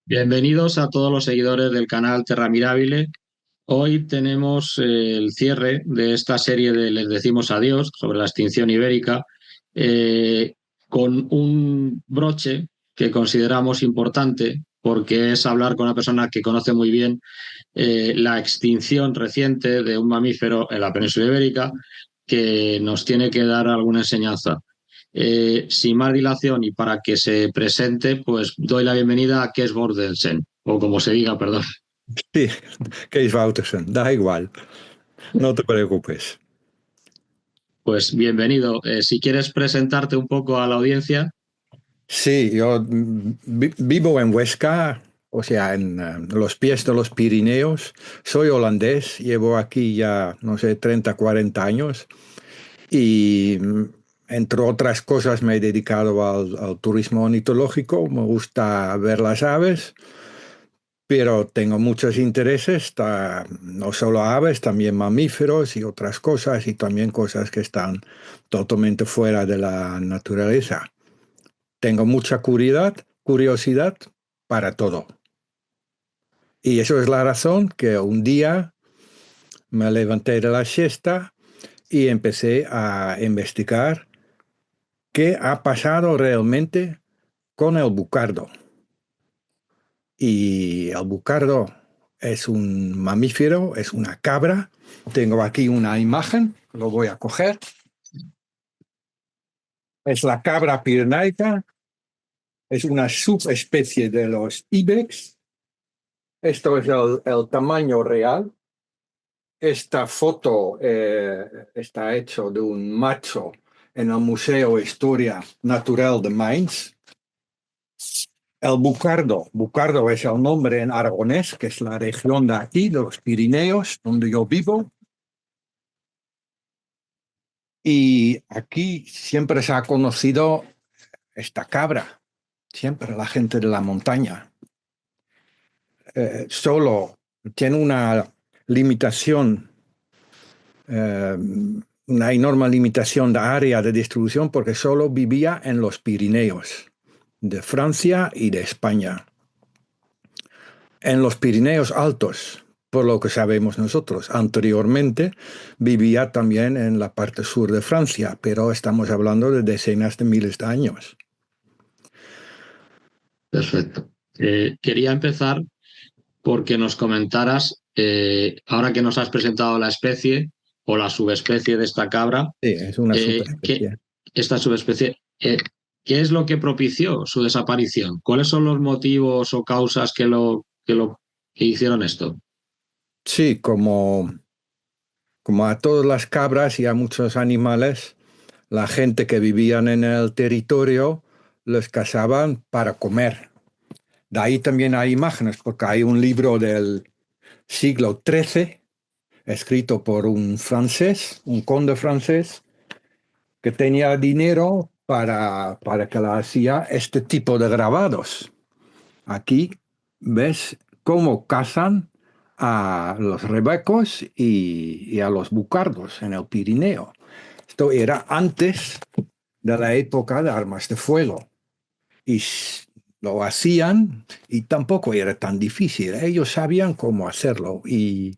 Bienvenidos a todos los seguidores del canal Terra Mirabile. Hoy tenemos el cierre de esta serie de Les decimos adiós sobre la extinción ibérica, eh, con un broche que consideramos importante porque es hablar con una persona que conoce muy bien la extinción reciente de un mamífero en la península ibérica que nos tiene que dar alguna enseñanza. Sin más dilación y para que se presente, pues doy la bienvenida a Kes Bordelsen, o como se diga, perdón. Sí, Kees Woutersen, da igual, no te preocupes. Pues bienvenido. Si quieres presentarte un poco a la audiencia. Sí, yo vivo en Huesca, o sea, en los pies de los Pirineos. Soy holandés, llevo aquí ya, no sé, 30, 40 años y entre otras cosas me he dedicado al turismo ornitológico. Me gusta ver las aves. Pero tengo muchos intereses, no solo aves, también mamíferos y otras cosas, y también cosas que están totalmente fuera de la naturaleza. Tengo mucha curiosidad para todo. Y eso es la razón que un día me levanté de la siesta y empecé a investigar qué ha pasado realmente con el bucardo. Y el bucardo es un mamífero, es una cabra. Tengo aquí una imagen, lo voy a coger. Es la cabra pirenaica, es una subespecie de los ibex. Esto es el tamaño real. Esta foto está hecha de un macho en el Museo de Historia Natural de Mainz. El bucardo es el nombre en aragonés, que es la región de aquí, de los Pirineos, donde yo vivo. Y aquí siempre se ha conocido esta cabra, siempre la gente de la montaña. Solo tiene una limitación, eh, una enorme limitación de área de distribución porque solo vivía en los Pirineos de Francia y de España. En los Pirineos altos, por lo que sabemos nosotros. Anteriormente vivía también en la parte sur de Francia, pero estamos hablando de decenas de miles de años. Perfecto. Quería empezar porque nos comentaras, ahora que nos has presentado la especie o la subespecie de esta cabra, Sí, es una que subespecie. esta subespecie, ¿qué es lo que propició su desaparición? ¿Cuáles son los motivos o causas que hicieron esto? Sí, como a todas las cabras y a muchos animales, la gente que vivían en el territorio los cazaban para comer. De ahí también hay imágenes, porque hay un libro del siglo XIII, escrito por un francés, un conde francés, que tenía dinero para que la hacía este tipo de grabados. Aquí ves cómo cazan a los rebecos y a los bucardos en el Pirineo. Esto era antes de la época de armas de fuego. Y lo hacían y tampoco era tan difícil. Ellos sabían cómo hacerlo y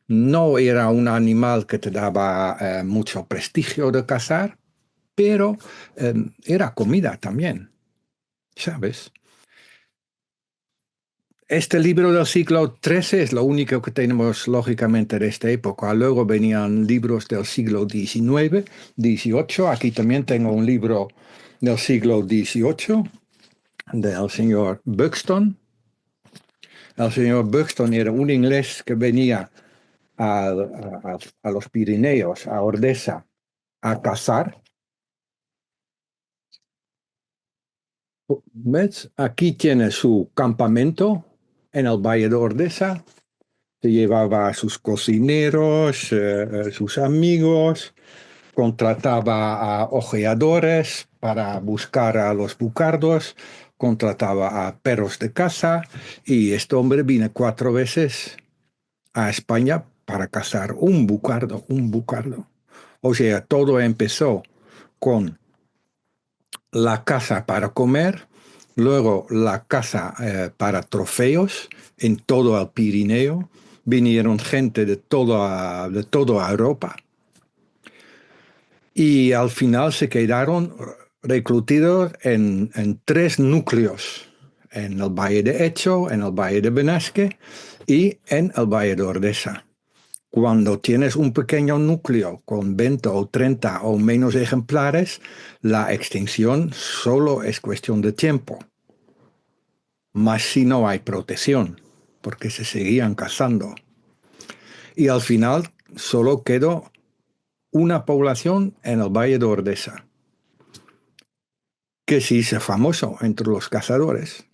no era un animal que te daba mucho prestigio de cazar, pero era comida también, ¿sabes? Este libro del siglo XIII es lo único que tenemos lógicamente de esta época. Luego venían libros del siglo XIX, XVIII. Aquí también tengo un libro del siglo XVIII del señor Buxton. El señor Buxton era un inglés que venía a los Pirineos, a Ordesa, a cazar. ¿Ves? Aquí tiene su campamento en el Valle de Ordesa. Se llevaba a sus cocineros, sus amigos, contrataba a ojeadores para buscar a los bucardos, contrataba a perros de caza y este hombre vino 4 veces a España para cazar un bucardo, un bucardo. O sea, todo empezó con la caza para comer, Luego la caza para trofeos en todo el Pirineo. Vinieron gente de toda Europa. Y al final se quedaron reclutados en 3 núcleos. En el Valle de Echo, en el Valle de Benasque y en el Valle de Ordesa. Cuando tienes un pequeño núcleo con 20 o 30 o menos ejemplares, la extinción solo es cuestión de tiempo. Más si no hay protección, porque se seguían cazando. Y al final solo quedó una población en el Valle de Ordesa, que se hizo famoso entre los cazadores.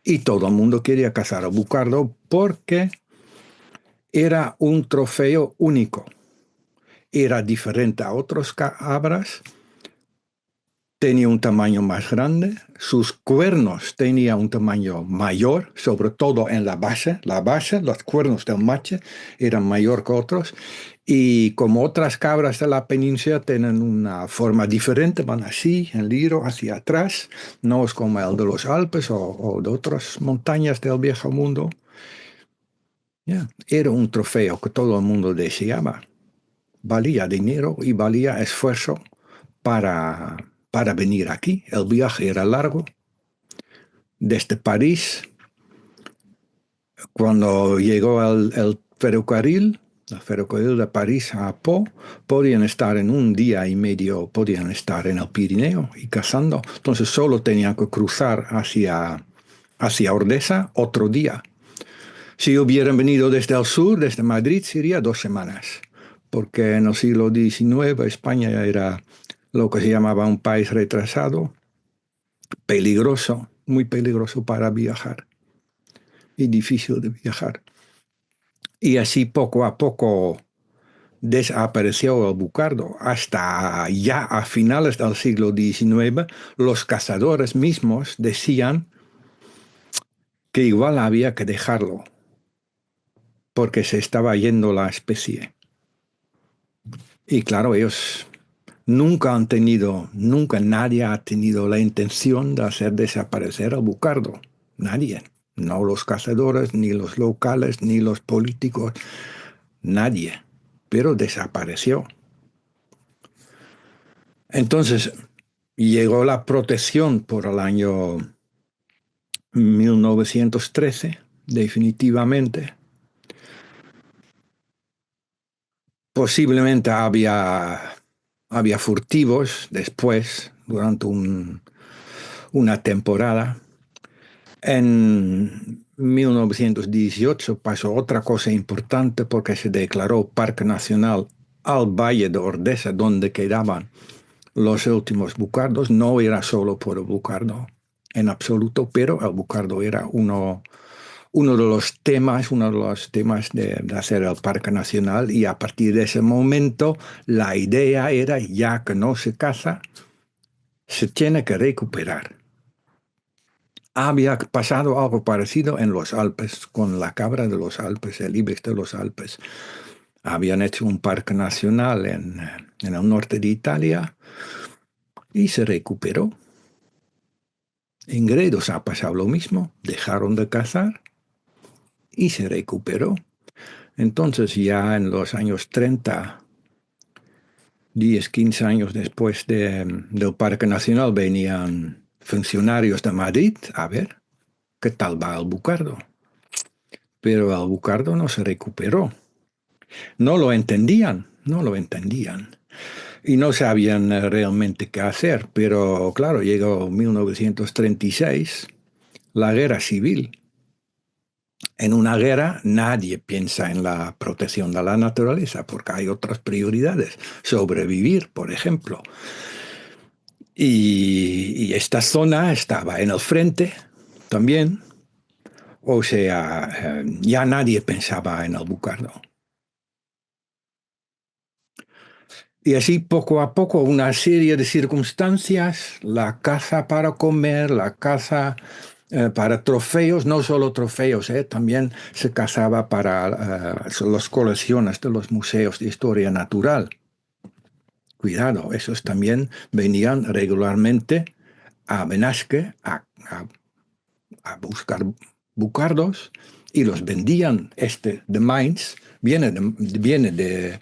Y todo el mundo quería cazar al bucardo porque era un trofeo único. Era diferente a otros cabras, tenía un tamaño más grande, sus cuernos tenían un tamaño mayor, sobre todo en la base, los cuernos del macho eran mayor que otros, y como otras cabras de la península tienen una forma diferente, van así, en liro, hacia atrás, no es como el de los Alpes o de otras montañas del viejo mundo. Era un trofeo que todo el mundo deseaba. Valía dinero y valía esfuerzo para venir aquí. El viaje era largo. Desde París, cuando llegó el ferrocarril de París a Pau, podían estar en un día y medio, podían estar en el Pirineo y cazando. Entonces solo tenían que cruzar hacia Ordesa otro día. Si hubieran venido desde el sur, desde Madrid, sería 2 semanas, porque en el siglo XIX España era lo que se llamaba un país retrasado, peligroso, muy peligroso para viajar y difícil de viajar. Y así poco a poco desapareció el bucardo. Hasta ya a finales del siglo XIX, los cazadores mismos decían que igual había que dejarlo, porque se estaba yendo la especie. Y claro, ellos nunca nadie ha tenido la intención de hacer desaparecer al bucardo. Nadie. No los cazadores, ni los locales, ni los políticos. Nadie. Pero desapareció. Entonces, llegó la protección por el año 1913, definitivamente. Posiblemente había furtivos después, durante una temporada. En 1918 pasó otra cosa importante porque se declaró Parque Nacional al Valle de Ordesa, donde quedaban los últimos bucardos. No era solo por el bucardo en absoluto, pero el bucardo era uno de los temas de hacer el Parque Nacional, y a partir de ese momento la idea era, ya que no se caza, se tiene que recuperar. Había pasado algo parecido en los Alpes, con la cabra de los Alpes, el ibex de los Alpes. Habían hecho un parque nacional en el norte de Italia y se recuperó. En Gredos ha pasado lo mismo, dejaron de cazar y se recuperó. Entonces ya en los años 30, 10, 15 años después del Parque Nacional, venían funcionarios de Madrid a ver qué tal va el bucardo. Pero el bucardo no se recuperó. No lo entendían. Y no sabían realmente qué hacer. Pero claro, llegó 1936, la guerra civil. En una guerra nadie piensa en la protección de la naturaleza porque hay otras prioridades. Sobrevivir, por ejemplo. Y esta zona estaba en el frente también. O sea, ya nadie pensaba en el bucardo. Y así poco a poco, una serie de circunstancias, la caza para comer, la caza para trofeos, no solo trofeos, también se cazaba para las colecciones de los museos de historia natural. Cuidado, esos también venían regularmente a Benasque a buscar bucardos y los vendían. De Mainz viene de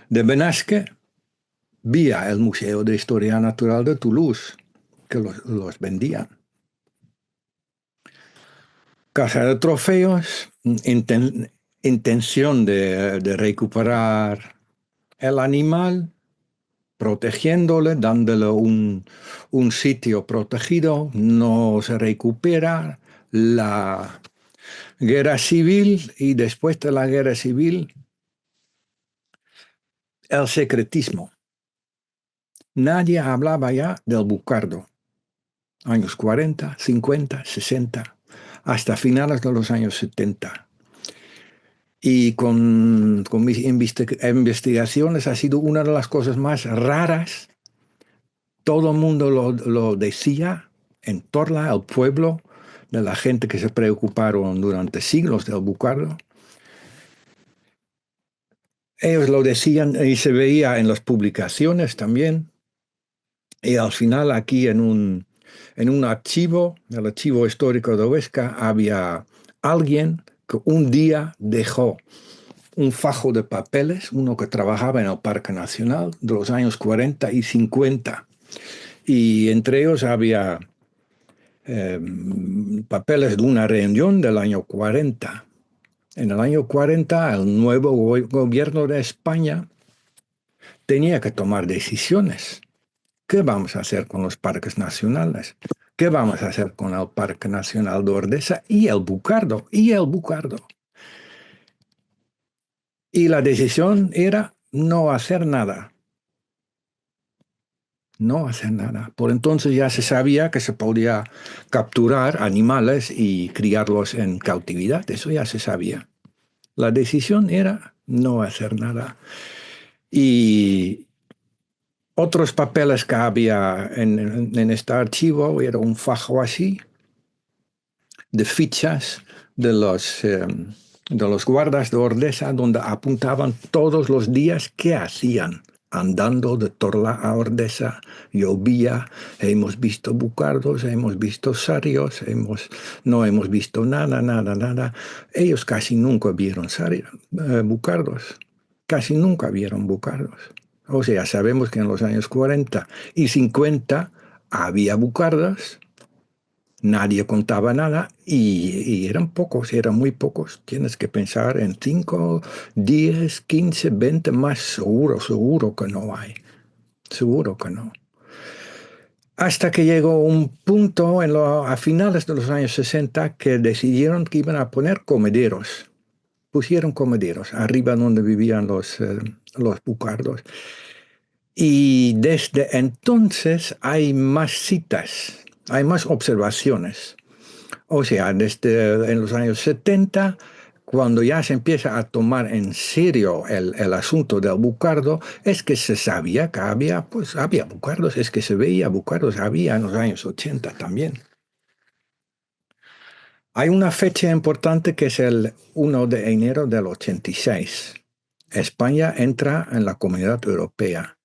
Benasque vía el Museo de Historia Natural de Toulouse, que los vendían. Casa de trofeos, intención de recuperar el animal, protegiéndole, dándole un sitio protegido, no se recupera. La guerra civil y después de la guerra civil, el secretismo. Nadie hablaba ya del bucardo. Años 40, 50, 60, hasta finales de los años 70. Y con mis investigaciones ha sido una de las cosas más raras. Todo el mundo lo decía en Torla, el pueblo de la gente que se preocuparon durante siglos del bucardo. Ellos lo decían y se veía en las publicaciones también. Y al final aquí en un archivo, el archivo histórico de Huesca, había alguien que un día dejó un fajo de papeles, uno que trabajaba en el Parque Nacional de los años 40 y 50. Y entre ellos había papeles de una reunión del año 40. En el año 40, el nuevo gobierno de España tenía que tomar decisiones. ¿Qué vamos a hacer con los parques nacionales? ¿Qué vamos a hacer con el Parque Nacional de Ordesa y el bucardo? Y la decisión era no hacer nada. No hacer nada. Por entonces ya se sabía que se podía capturar animales y criarlos en cautividad. Eso ya se sabía. La decisión era no hacer nada. Y otros papeles que había en este archivo era un fajo así de fichas de los guardas de Ordesa, donde apuntaban todos los días qué hacían. Andando de Torla a Ordesa, llovía, hemos visto bucardos, hemos visto sarios, no hemos visto nada. Ellos casi nunca vieron bucardos, casi nunca vieron bucardos. O sea, sabemos que en los años 40 y 50 había bucardos, nadie contaba nada y eran muy pocos. Tienes que pensar en 5, 10, 15, 20 más, seguro que no hay. Seguro que no. Hasta que llegó un punto a finales de los años 60 que decidieron que iban a poner comederos. Pusieron comederos arriba donde vivían los bucardos. Y desde entonces hay más citas, hay más observaciones. O sea, desde en los años 70, cuando ya se empieza a tomar en serio el asunto del bucardo, es que se sabía que había bucardos, es que se veía bucardos, había en los años 80 también. Hay una fecha importante que es el 1 de enero del 86. España entra en la Comunidad Europea,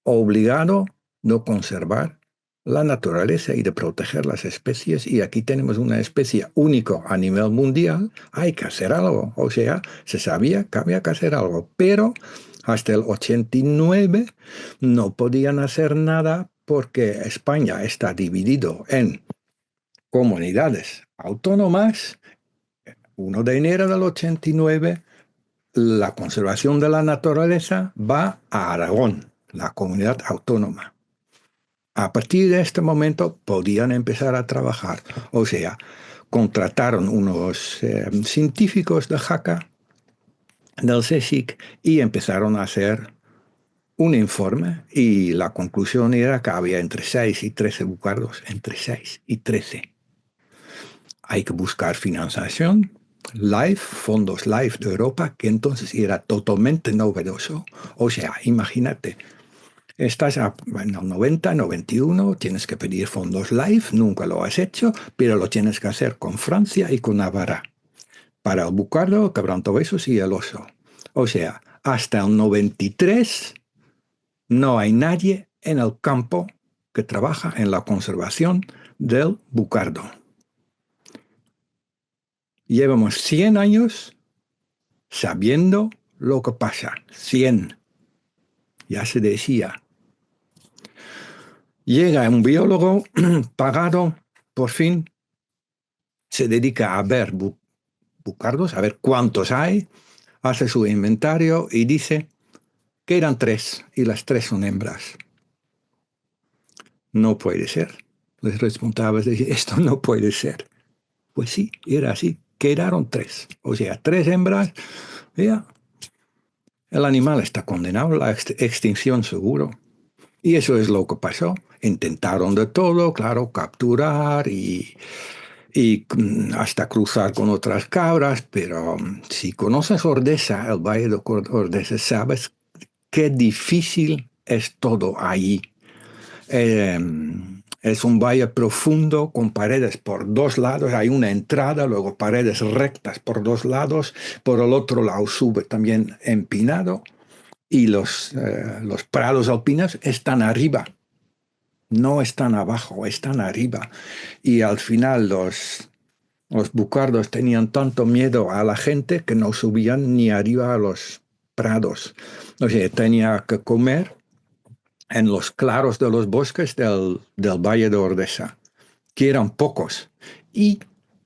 obligado de conservar la naturaleza y de proteger las especies, y aquí tenemos una especie única a nivel mundial, hay que hacer algo. O sea, se sabía que había que hacer algo, pero hasta el 89 no podían hacer nada porque España está dividido en comunidades autónomas. 1 de enero del 89, la conservación de la naturaleza va a Aragón, la comunidad autónoma. A partir de este momento podían empezar a trabajar. O sea, contrataron unos científicos de Jaca, del CSIC, y empezaron a hacer un informe, y la conclusión era que había entre 6 y 13 bucardos, entre 6 y 13. Hay que buscar financiación, fondos LIFE de Europa, que entonces era totalmente novedoso. O sea, imagínate, estás en el 90, 91, tienes que pedir fondos LIFE, nunca lo has hecho, pero lo tienes que hacer con Francia y con Navarra. Para el bucardo, el quebrantahuesos y el oso. O sea, hasta el 93 no hay nadie en el campo que trabaja en la conservación del bucardo. Llevamos 100 años sabiendo lo que pasa. 100. Ya se decía. Llega un biólogo pagado, por fin, se dedica a ver bucardos, a ver cuántos hay, hace su inventario y dice que eran 3 y las 3 son hembras. No puede ser. Les respondaba, esto no puede ser. Pues sí, era así. Quedaron 3. O sea, 3 hembras. Ya, el animal está condenado a la extinción seguro. Y eso es lo que pasó. Intentaron de todo, claro, capturar y hasta cruzar con otras cabras, pero si conoces Ordesa, el Valle de Ordesa, sabes qué difícil es todo allí. Es un valle profundo con paredes por 2 lados, hay una entrada, luego paredes rectas por 2 lados, por el otro lado sube también empinado y los prados alpinos están arriba, no están abajo, están arriba. Y al final los bucardos tenían tanto miedo a la gente que no subían ni arriba a los prados. O sea, tenía que comer en los claros de los bosques del Valle de Ordesa, que eran pocos. Y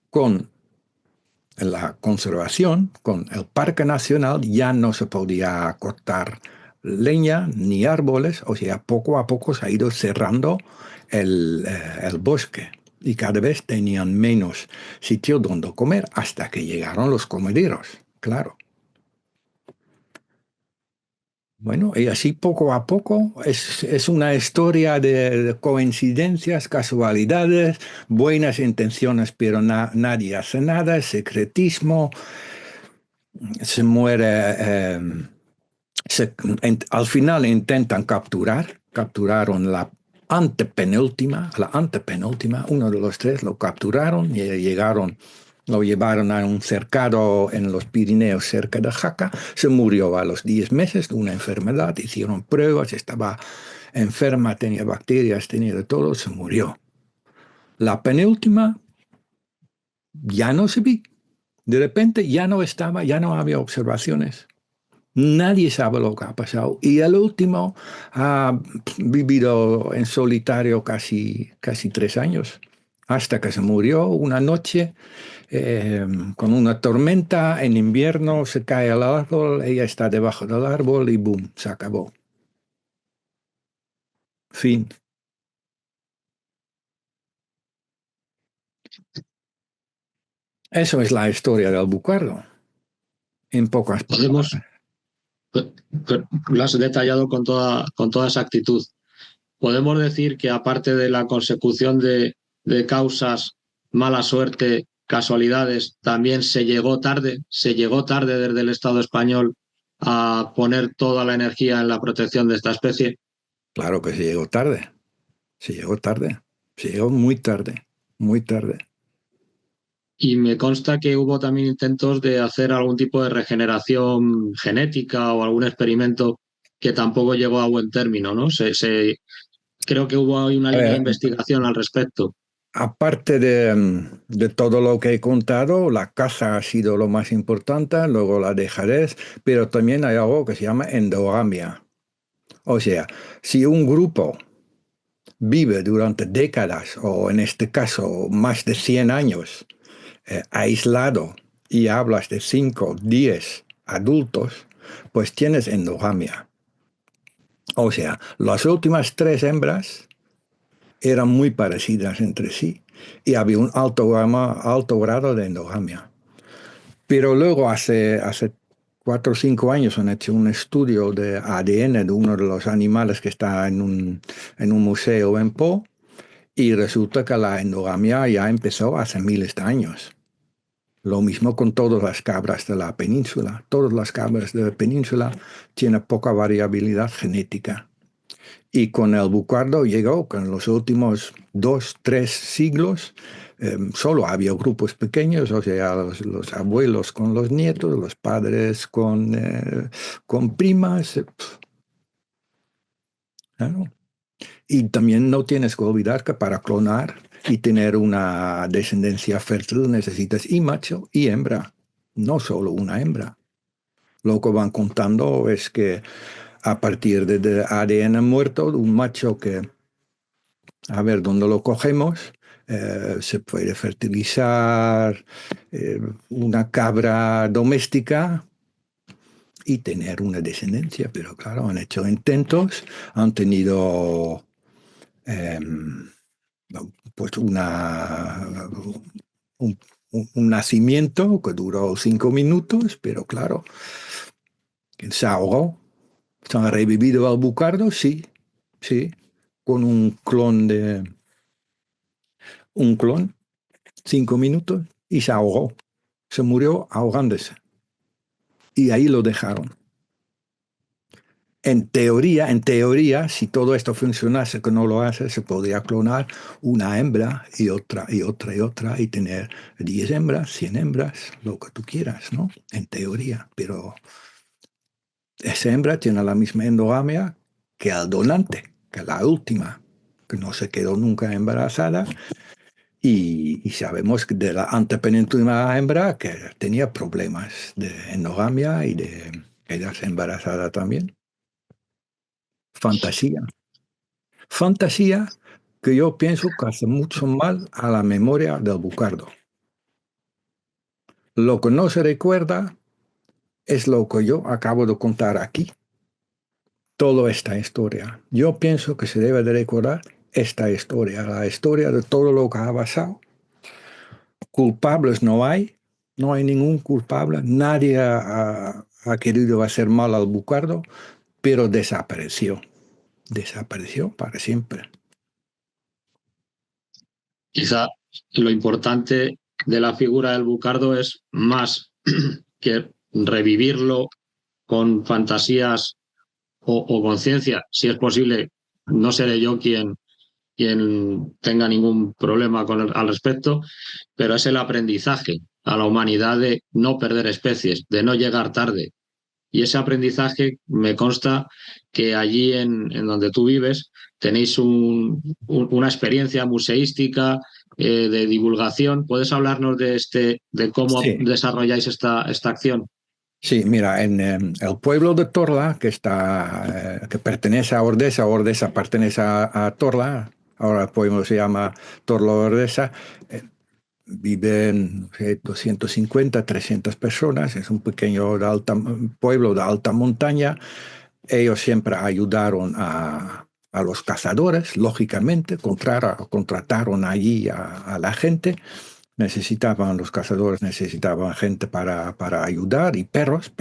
con la conservación, con el Parque Nacional, ya no se podía cortar leña ni árboles, o sea, poco a poco se ha ido cerrando el bosque y cada vez tenían menos sitio donde comer hasta que llegaron los comederos, claro. Bueno, y así poco a poco es una historia de coincidencias, casualidades, buenas intenciones, pero nadie hace nada, secretismo, se muere, al final intentan capturaron la antepenúltima, uno de los 3 lo capturaron y lo llevaron a un cercado en los Pirineos cerca de Jaca, se murió a los 10 meses de una enfermedad, hicieron pruebas, estaba enferma, tenía bacterias, tenía de todo, se murió. La penúltima ya no se vi, de repente ya no estaba, ya no había observaciones. Nadie sabe lo que ha pasado. Y el último ha vivido en solitario casi 3 años, hasta que se murió una noche con una tormenta. En invierno se cae el árbol, ella está debajo del árbol y boom, se acabó. Fin. Eso es la historia del bucardo, en pocas palabras. Lo has detallado con toda exactitud. Podemos decir que aparte de la consecución de causas, mala suerte, casualidades, también se llegó tarde desde el Estado español a poner toda la energía en la protección de esta especie. Claro que se llegó tarde, se llegó muy tarde, muy tarde. Y me consta que hubo también intentos de hacer algún tipo de regeneración genética o algún experimento que tampoco llegó a buen término, ¿no? Creo que hubo ahí una línea de investigación al respecto. Aparte de todo lo que he contado, la caza ha sido lo más importante, luego la dejadez, pero también hay algo que se llama endogamia. O sea, si un grupo vive durante décadas, o en este caso más de 100 años, aislado, y hablas de 5, 10 adultos, pues tienes endogamia. O sea, las últimas 3 hembras eran muy parecidas entre sí y había un alto grado de endogamia. Pero luego hace 4 o 5 años han hecho un estudio de ADN de uno de los animales que está en un museo en Po y resulta que la endogamia ya empezó hace miles de años. Lo mismo con todas las cabras de la península. Todas las cabras de la península tienen poca variabilidad genética. Y con el bucardo llegó que en los últimos 2, 3 siglos solo había grupos pequeños, o sea, los abuelos con los nietos, los padres con primas. Claro. Y también no tienes que olvidar que para clonar y tener una descendencia fértil necesitas y macho y hembra, no solo una hembra. Lo que van contando es que a partir de ADN muerto, un macho que, a ver, ¿dónde lo cogemos? Se puede fertilizar una cabra doméstica y tener una descendencia, pero claro, han hecho intentos, han tenido eh, pues un, un nacimiento que duró 5 minutos, pero claro, se ahogó. ¿Se han revivido al bucardo? Sí, sí, con un clon, 5 minutos, y se ahogó. Se murió ahogándose. Y ahí lo dejaron. En teoría, si todo esto funcionase, que no lo hace, se podría clonar una hembra y otra y otra y otra y tener 10 hembras, 100 hembras, lo que tú quieras, ¿no? En teoría, pero esa hembra tiene la misma endogamia que el donante, que la última, que no se quedó nunca embarazada y sabemos de la antepenúltima hembra que tenía problemas de endogamia y de quedarse embarazada también. Fantasía. Fantasía que yo pienso que hace mucho mal a la memoria del bucardo. Lo que no se recuerda es lo que yo acabo de contar aquí. Toda esta historia. Yo pienso que se debe de recordar esta historia, la historia de todo lo que ha pasado. Culpables no hay ningún culpable, nadie ha querido hacer mal al bucardo, pero desapareció para siempre. Quizá lo importante de la figura del bucardo es más que revivirlo con fantasías o conciencia, si es posible. No seré yo quien tenga ningún problema al respecto, pero es el aprendizaje a la humanidad de no perder especies, de no llegar tarde. Y ese aprendizaje me consta que allí en donde tú vives tenéis una experiencia museística de divulgación. ¿Puedes hablarnos de cómo Sí, desarrolláis esta acción? sí, mira, en el pueblo de Torla, que pertenece a Ordesa, Ordesa pertenece a Torla, ahora el pueblo se llama Torla Ordesa, viven 250, 300 personas, es un pequeño pueblo de alta montaña. Ellos siempre ayudaron a los cazadores, lógicamente, contrataron allí a la gente. Los cazadores necesitaban gente para ayudar y perros.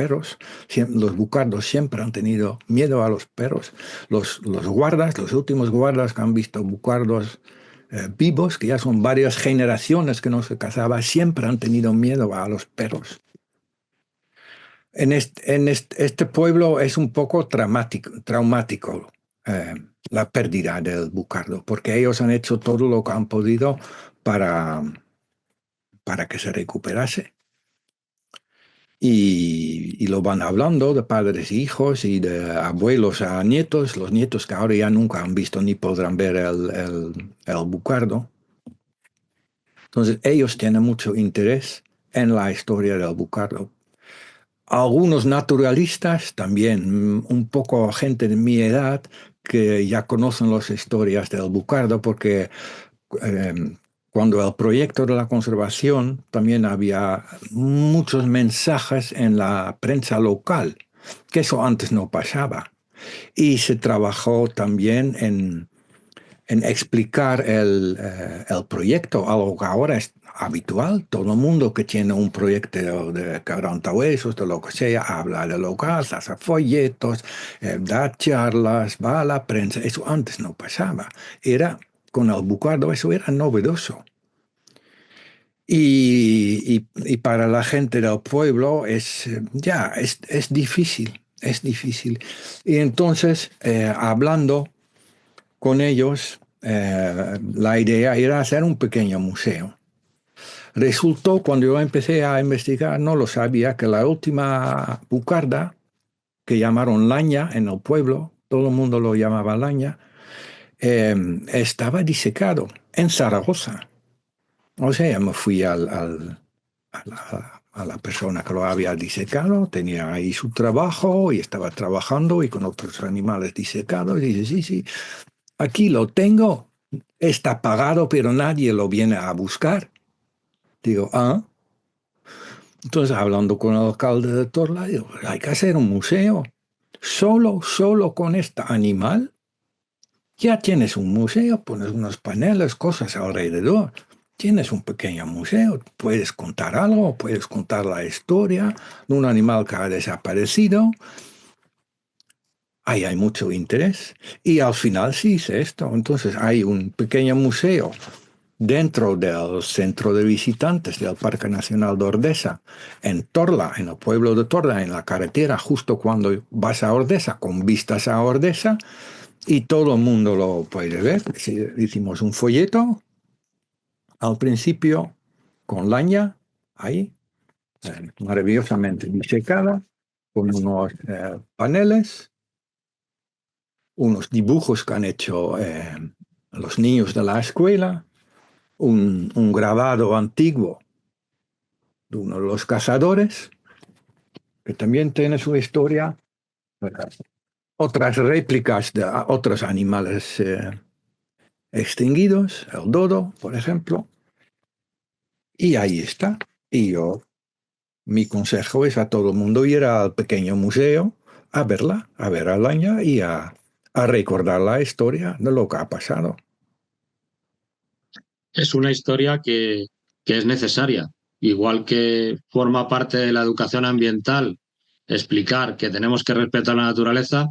Los bucardos siempre han tenido miedo a los perros. Los guardas, los últimos guardas que han visto bucardos vivos, que ya son varias generaciones que no se cazaba, siempre han tenido miedo a los perros. Este pueblo es un poco traumático la pérdida del bucardo, porque ellos han hecho todo lo que han podido para que se recuperase. Y lo van hablando de padres e hijos y de abuelos a nietos, los nietos que ahora ya nunca han visto ni podrán ver el bucardo. Entonces ellos tienen mucho interés en la historia del bucardo. Algunos naturalistas también, un poco gente de mi edad, que ya conocen las historias del bucardo, porque eh, cuando el proyecto de la conservación también había muchos mensajes en la prensa local, que eso antes no pasaba. Y se trabajó también en explicar el proyecto, algo que ahora es habitual. Todo el mundo que tiene un proyecto de quebrantahuesos, de lo que sea, habla de local, hace folletos, da charlas, va a la prensa. Eso antes no pasaba. Con el bucardo eso era novedoso. Y para la gente del pueblo es difícil, es difícil. Y entonces, hablando con ellos, la idea era hacer un pequeño museo. Resultó, cuando yo empecé a investigar, no lo sabía, que la última bucarda, que llamaron Laña en el pueblo, todo el mundo lo llamaba Laña, estaba disecado en Zaragoza. O sea, me fui a la persona que lo había disecado, tenía ahí su trabajo y estaba trabajando y con otros animales disecados. Y dice, sí, sí, aquí lo tengo, está pagado, pero nadie lo viene a buscar. Digo, ah. Entonces, hablando con el alcalde de Torla, digo, hay que hacer un museo. Solo con este animal, ya tienes un museo, pones unos paneles, cosas alrededor. Tienes un pequeño museo, puedes contar algo, puedes contar la historia de un animal que ha desaparecido. Ahí hay mucho interés. Y al final sí hice esto. Entonces hay un pequeño museo dentro del centro de visitantes del Parque Nacional de Ordesa, en Torla, en el pueblo de Torla, en la carretera, justo cuando vas a Ordesa, con vistas a Ordesa, y todo el mundo lo puede ver. Hicimos un folleto al principio con laña, ahí, maravillosamente disecada, con unos paneles, unos dibujos que han hecho los niños de la escuela, un grabado antiguo de uno de los cazadores, que también tiene su historia, otras réplicas de otros animales extinguidos, el dodo, por ejemplo, y ahí está. Y mi consejo es a todo el mundo ir al pequeño museo a verla, a ver a Laña y a recordar la historia de lo que ha pasado. Es una historia que es necesaria, igual que forma parte de la educación ambiental, explicar que tenemos que respetar la naturaleza,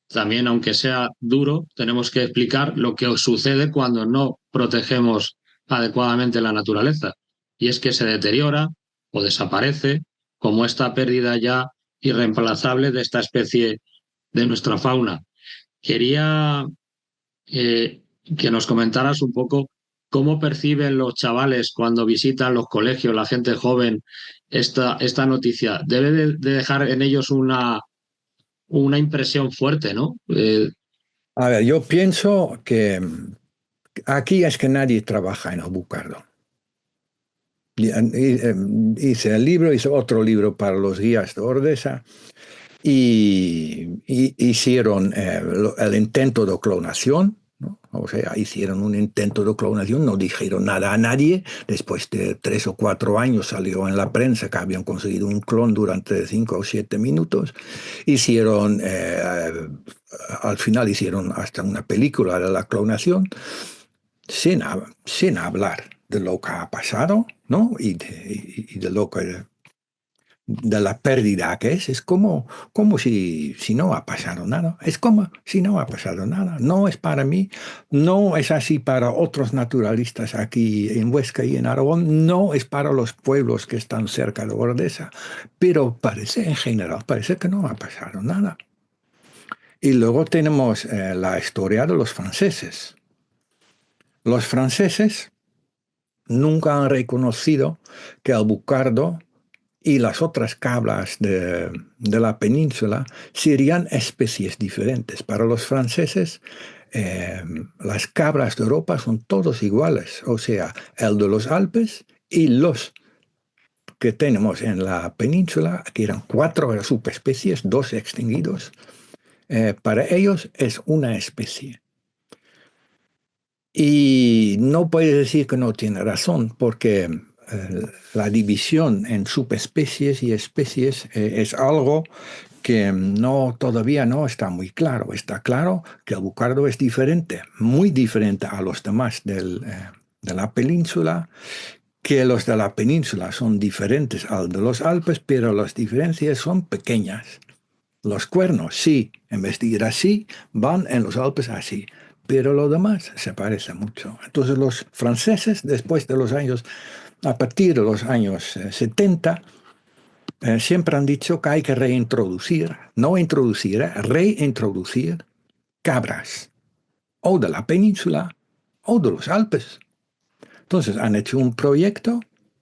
también aunque sea duro, tenemos que explicar lo que sucede cuando no protegemos adecuadamente la naturaleza. Y es que se deteriora o desaparece, como esta pérdida ya irreemplazable de esta especie de nuestra fauna. Quería que nos comentaras un poco cómo perciben los chavales cuando visitan los colegios, la gente joven, esta noticia. Debe de dejar en ellos una impresión fuerte, ¿no? A ver, yo pienso que aquí es que nadie trabaja en el Bucardo. Hice el libro, hice otro libro para los guías de Ordesa y hicieron el intento de clonación, ¿no? O sea, hicieron un intento de clonación, no dijeron nada a nadie. Después de 3 o 4 años salió en la prensa que habían conseguido un clon durante 5 o 7 minutos. Hicieron, al final hicieron hasta una película de la clonación sin hablar de lo que ha pasado, ¿no? Y de lo que de la pérdida que es como si no ha pasado nada. Es como si no ha pasado nada. No es para mí, no es así para otros naturalistas aquí en Huesca y en Aragón, no es para los pueblos que están cerca de Ordesa, pero parece en general, parece que no ha pasado nada. Y luego tenemos la historia de los franceses. Los franceses nunca han reconocido que el bucardo y las otras cabras de la península serían especies diferentes. Para los franceses, las cabras de Europa son todos iguales, o sea, el de los Alpes y los que tenemos en la península, que eran 4 subespecies, 2 extinguidos, para ellos es una especie. Y no puede decir que no tiene razón, porque la división en subespecies y especies es algo que todavía no está muy claro. Está claro que el bucardo es diferente, muy diferente a los demás de la península, que los de la península son diferentes al de los Alpes, pero las diferencias son pequeñas. Los cuernos, sí, en vez de ir así, van en los Alpes así. Pero lo demás se parece mucho. Entonces los franceses, después de los años, a partir de los años 70, siempre han dicho que hay que reintroducir, no introducir, reintroducir cabras, o de la península, o de los Alpes. Entonces han hecho un proyecto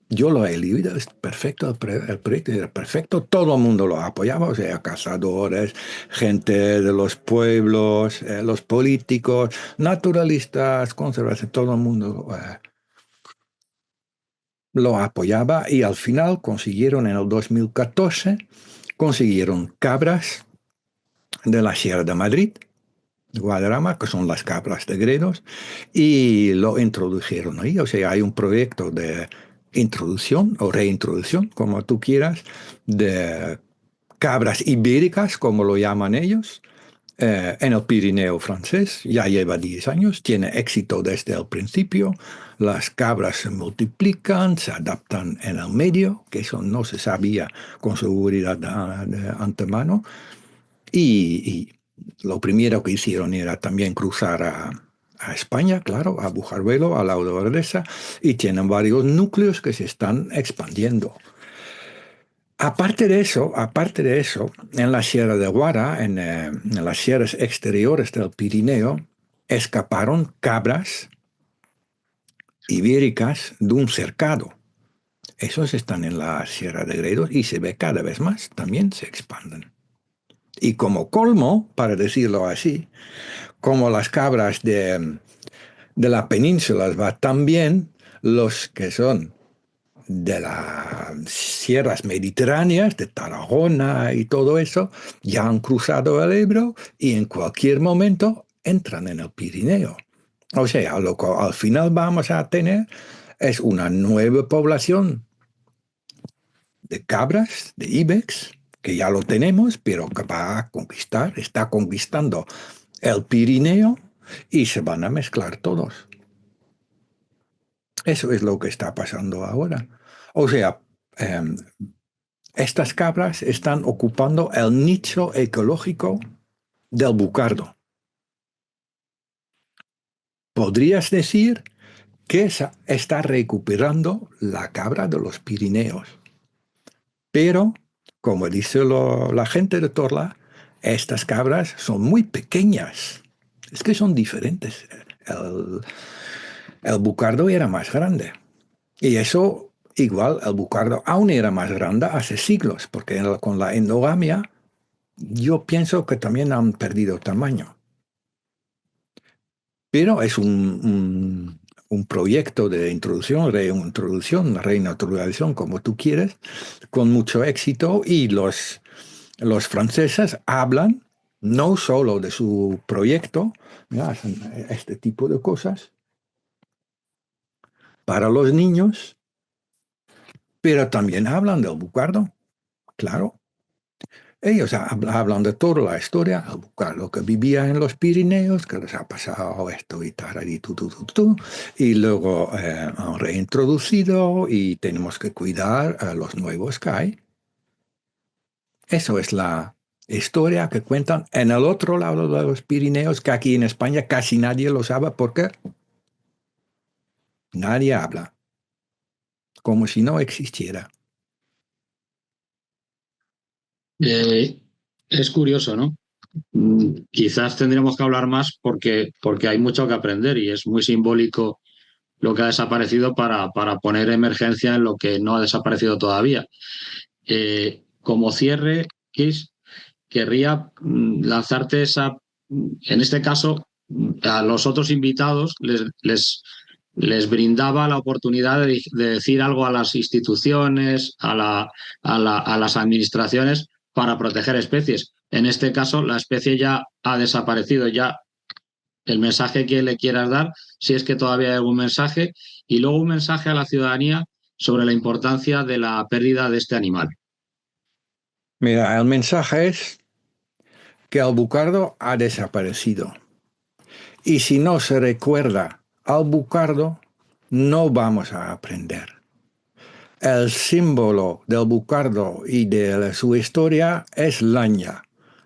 Yo lo he leído, es perfecto, el proyecto era perfecto, todo el mundo lo apoyaba, o sea, cazadores, gente de los pueblos, los políticos, naturalistas, conservadores, todo el mundo lo apoyaba y al final consiguieron en el 2014, consiguieron cabras de la Sierra de Madrid, Guadarrama, que son las cabras de Gredos, y lo introdujeron ahí. O sea, hay un proyecto de introducción o reintroducción, como tú quieras, de cabras ibéricas, como lo llaman ellos, en el Pirineo francés. Ya lleva 10 años, tiene éxito desde el principio. Las cabras se multiplican, se adaptan en el medio, que eso no se sabía con seguridad de antemano. Y lo primero que hicieron era también cruzar a España, claro, a Bujarvelo, a la Ordesa, y tienen varios núcleos que se están expandiendo. Aparte de eso, en la Sierra de Guara, en las sierras exteriores del Pirineo, escaparon cabras ibéricas de un cercado. Esos están en la Sierra de Gredos y se ve cada vez más, también se expanden. Y como colmo, para decirlo así, como las cabras de la península va tan bien, los que son de las sierras mediterráneas, de Tarragona y todo eso, ya han cruzado el Ebro y en cualquier momento entran en el Pirineo. O sea, lo que al final vamos a tener es una nueva población de cabras, de ibex, que ya lo tenemos, pero que va a conquistar, está conquistando el Pirineo y se van a mezclar todos. Eso es lo que está pasando ahora. O sea, eh, estas cabras están ocupando el nicho ecológico del bucardo. Podrías decir que está recuperando la cabra de los Pirineos. Pero, como dice la gente de Torla, estas cabras son muy pequeñas. Es que son diferentes. El bucardo era más grande. Y eso, igual, el bucardo aún era más grande hace siglos, porque con la endogamia yo pienso que también han perdido tamaño. Pero es un proyecto de introducción, reintroducción, renaturalización, como tú quieres, con mucho éxito y los franceses hablan no solo de su proyecto, hacen este tipo de cosas para los niños, pero también hablan del bucardo, claro. Ellos hablan de toda la historia, el bucardo que vivía en los Pirineos, que les ha pasado esto y tal, y luego han reintroducido y tenemos que cuidar a los nuevos que hay. Eso es la historia que cuentan en el otro lado de los Pirineos, que aquí en España casi nadie lo sabe porque nadie habla, como si no existiera. Es curioso, ¿no? Quizás tendríamos que hablar más porque hay mucho que aprender y es muy simbólico lo que ha desaparecido para poner emergencia en lo que no ha desaparecido todavía. Como cierre, Kiss, querría lanzarte en este caso, a los otros invitados les brindaba la oportunidad de decir algo a las instituciones, a las administraciones para proteger especies. En este caso, la especie ya ha desaparecido, ya el mensaje que le quieras dar, si es que todavía hay algún mensaje, y luego un mensaje a la ciudadanía sobre la importancia de la pérdida de este animal. Mira, el mensaje es que el bucardo ha desaparecido. Y si no se recuerda al bucardo, no vamos a aprender. El símbolo del bucardo y de su historia es Laña.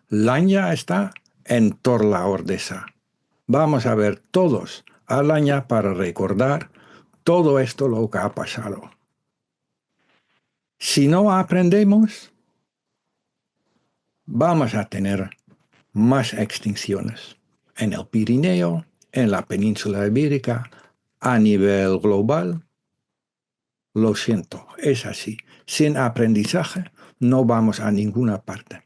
Laña está en Torla Ordesa. Vamos a ver todos a Laña para recordar todo esto lo que ha pasado. Si no aprendemos, vamos a tener más extinciones en el Pirineo, en la península ibérica, a nivel global. Lo siento, es así. Sin aprendizaje no vamos a ninguna parte.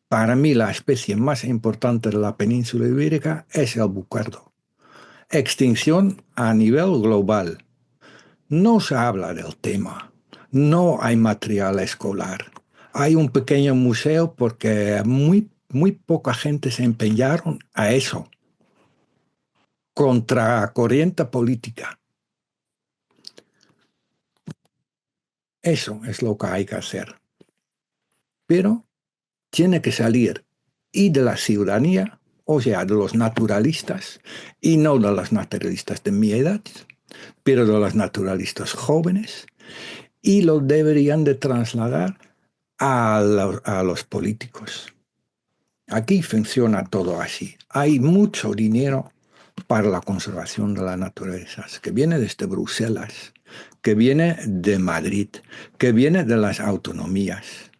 Para mí la especie más importante de la península ibérica es el bucardo. Extinción a nivel global. No se habla del tema. No hay material escolar. Hay un pequeño museo porque muy poca gente se empeñaron a eso. Contracorriente política. Eso es lo que hay que hacer. Pero tiene que salir y de la ciudadanía, o sea, de los naturalistas, y no de los naturalistas de mi edad, pero de los naturalistas jóvenes, y lo deberían de trasladar a los políticos. Aquí funciona todo así. Hay mucho dinero para la conservación de la naturaleza, que viene desde Bruselas, que viene de Madrid, que viene de las autonomías.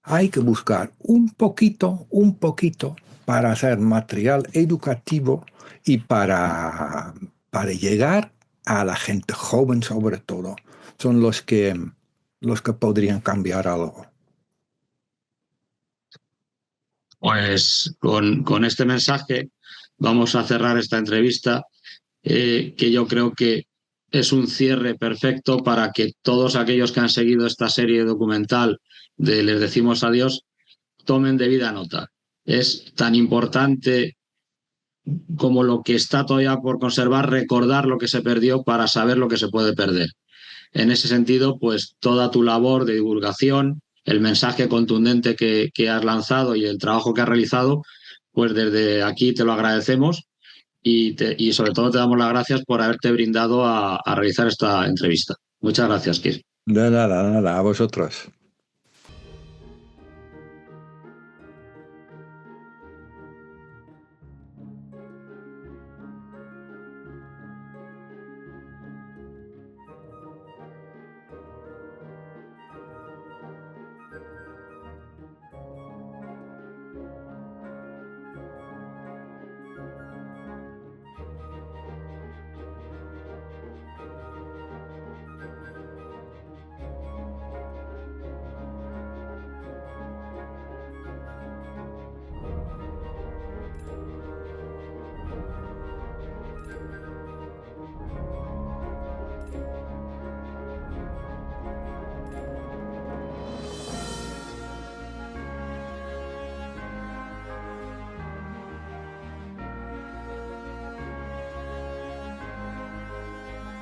Hay que buscar un poquito para hacer material educativo y para llegar a la gente joven sobre todo. Son los que podrían cambiar algo. Pues con este mensaje vamos a cerrar esta entrevista, que yo creo que es un cierre perfecto para que todos aquellos que han seguido esta serie documental de Les decimos adiós tomen debida nota. Es tan importante como lo que está todavía por conservar, recordar lo que se perdió para saber lo que se puede perder. En ese sentido, pues toda tu labor de divulgación, el mensaje contundente que has lanzado y el trabajo que has realizado, pues desde aquí te lo agradecemos y sobre todo te damos las gracias por haberte brindado a realizar esta entrevista. Muchas gracias, Kir. De nada, a vosotros.